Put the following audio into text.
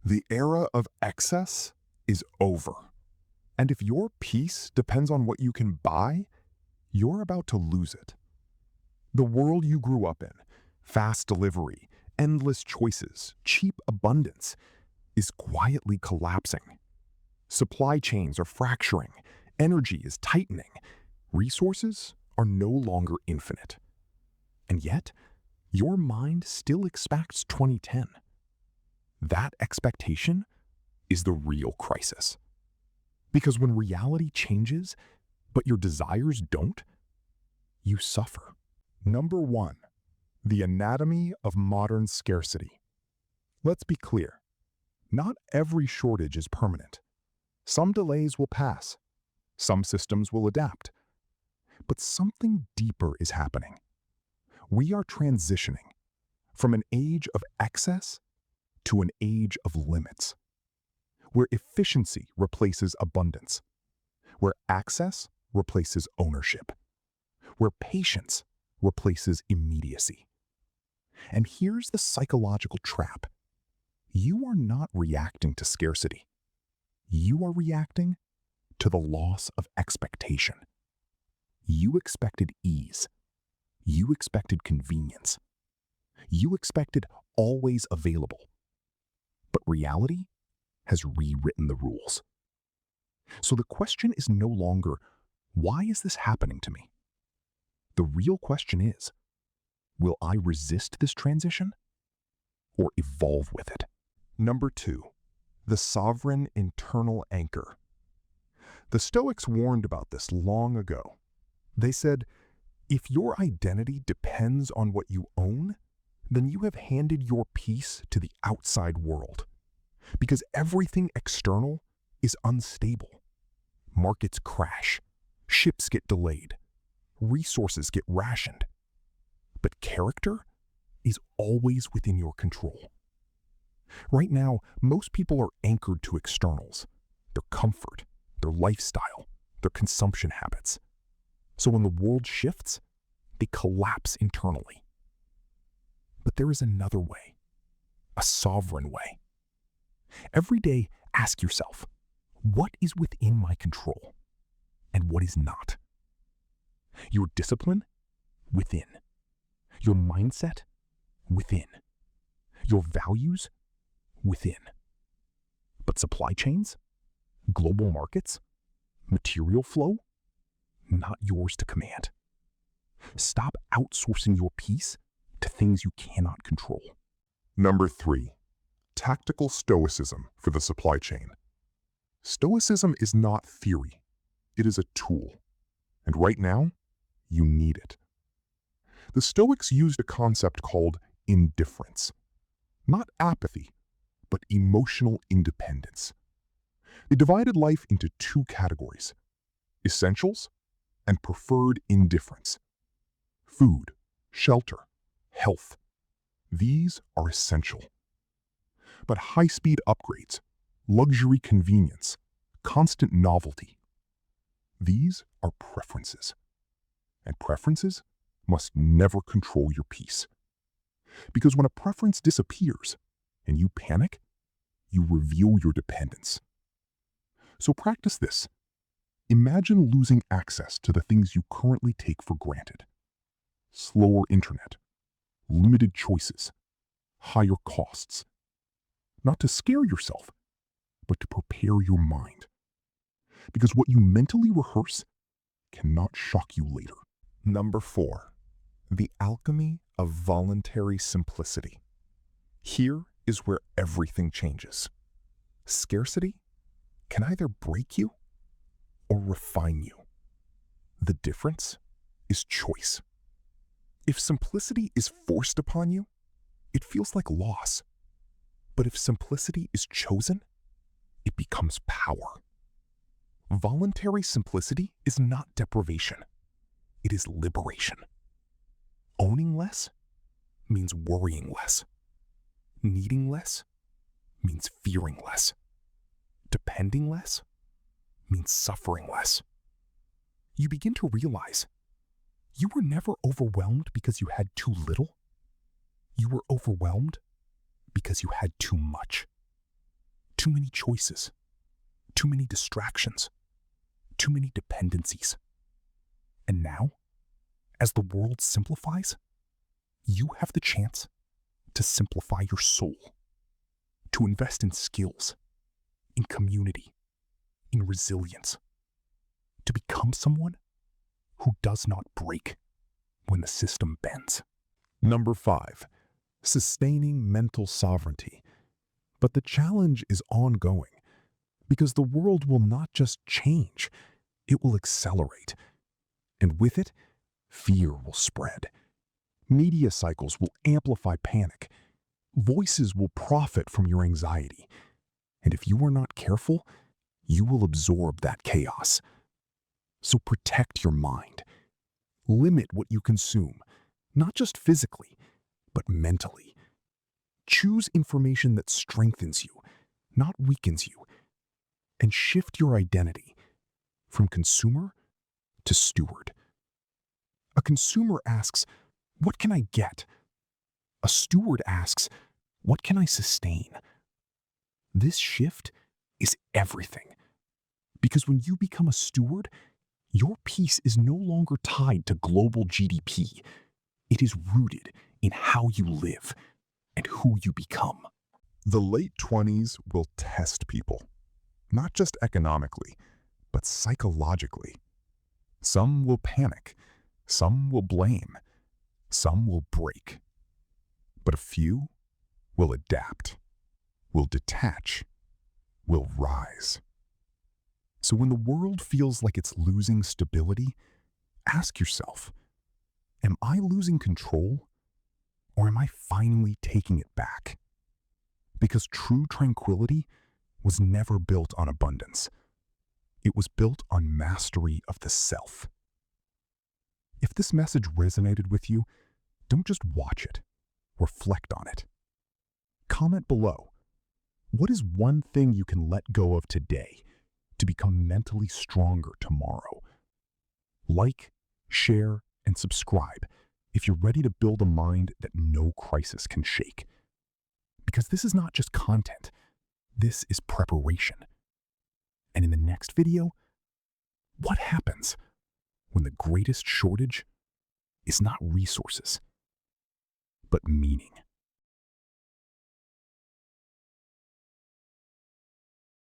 The era of excess is over. And if your peace depends on what you can buy, you're about to lose it. The world you grew up in, fast delivery, endless choices, cheap abundance, is quietly collapsing. Supply chains are fracturing, energy is tightening, resources are no longer infinite. And yet, your mind still expects 2010. That expectation is the real crisis. Because when reality changes, but your desires don't, you suffer. Number 1, the anatomy of modern scarcity. Let's be clear. Not every shortage is permanent. Some delays will pass. Some systems will adapt. But something deeper is happening. We are transitioning from an age of excess to an age of limits, where efficiency replaces abundance, where access replaces ownership, where patience replaces immediacy. And here's the psychological trap. You are not reacting to scarcity. You are reacting to the loss of expectation. You expected ease. You expected convenience. You expected always available. But reality has rewritten the rules. So the question is no longer, why is this happening to me? The real question is, will I resist this transition or evolve with it? Number 2, the sovereign internal anchor. The Stoics warned about this long ago. They said, if your identity depends on what you own, then you have handed your peace to the outside world. Because everything external is unstable. Markets crash, ships get delayed, resources get rationed. But character is always within your control. Right now, most people are anchored to externals, their comfort, their lifestyle, their consumption habits. So when the world shifts, they collapse internally. But there is another way, a sovereign way. Every day, ask yourself, what is within my control and what is not? Your discipline? Within. Your mindset? Within. Your values? Within. But supply chains? Global markets? Material flow? Not yours to command. Stop outsourcing your peace to things you cannot control. Number 3, tactical stoicism for the supply chain. Stoicism is not theory. It is a tool. And right now, you need it. The Stoics used a concept called indifference. Not apathy, but emotional independence. They divided life into 2 categories, essentials and preferred indifference. Food, shelter, health. These are essential. But high-speed upgrades, luxury convenience, constant novelty. These are preferences. And preferences must never control your peace. Because when a preference disappears and you panic, you reveal your dependence. So practice this. Imagine losing access to the things you currently take for granted. Slower internet, limited choices, higher costs. Not to scare yourself, but to prepare your mind. Because what you mentally rehearse cannot shock you later. Number 4, the alchemy of voluntary simplicity. Here is where everything changes. Scarcity can either break you or refine you. The difference is choice. If simplicity is forced upon you, it feels like loss. But if simplicity is chosen, it becomes power. Voluntary simplicity is not deprivation. It is liberation. Owning less means worrying less. Needing less means fearing less. Depending less means suffering less. You begin to realize you were never overwhelmed because you had too little. You were overwhelmed because you had too much. Too many choices, too many distractions, too many dependencies. And now, as the world simplifies, you have the chance to simplify your soul, to invest in skills, in community, in resilience, to become someone who does not break when the system bends. Number 5, sustaining mental sovereignty. But the challenge is ongoing because the world will not just change, it will accelerate. And with it, fear will spread. Media cycles will amplify panic. Voices will profit from your anxiety. And if you are not careful, you will absorb that chaos. So protect your mind. Limit what you consume, not just physically, but mentally. Choose information that strengthens you, not weakens you. And shift your identity from consumer to steward. A consumer asks, "What can I get?" A steward asks, "What can I sustain?" This shift is everything. Because when you become a steward, your peace is no longer tied to global GDP. It is rooted in how you live and who you become. The late 20s will test people, not just economically, but psychologically. Some will panic, some will blame, some will break. But a few will adapt, will detach, will rise. So when the world feels like it's losing stability, ask yourself, am I losing control, or am I finally taking it back? Because true tranquility was never built on abundance. It was built on mastery of the self. If this message resonated with you, don't just watch it, reflect on it. Comment below. What is one thing you can let go of today to become mentally stronger tomorrow? Like, share, and subscribe if you're ready to build a mind that no crisis can shake. Because this is not just content, this is preparation. And in the next video, what happens when the greatest shortage is not resources, but meaning?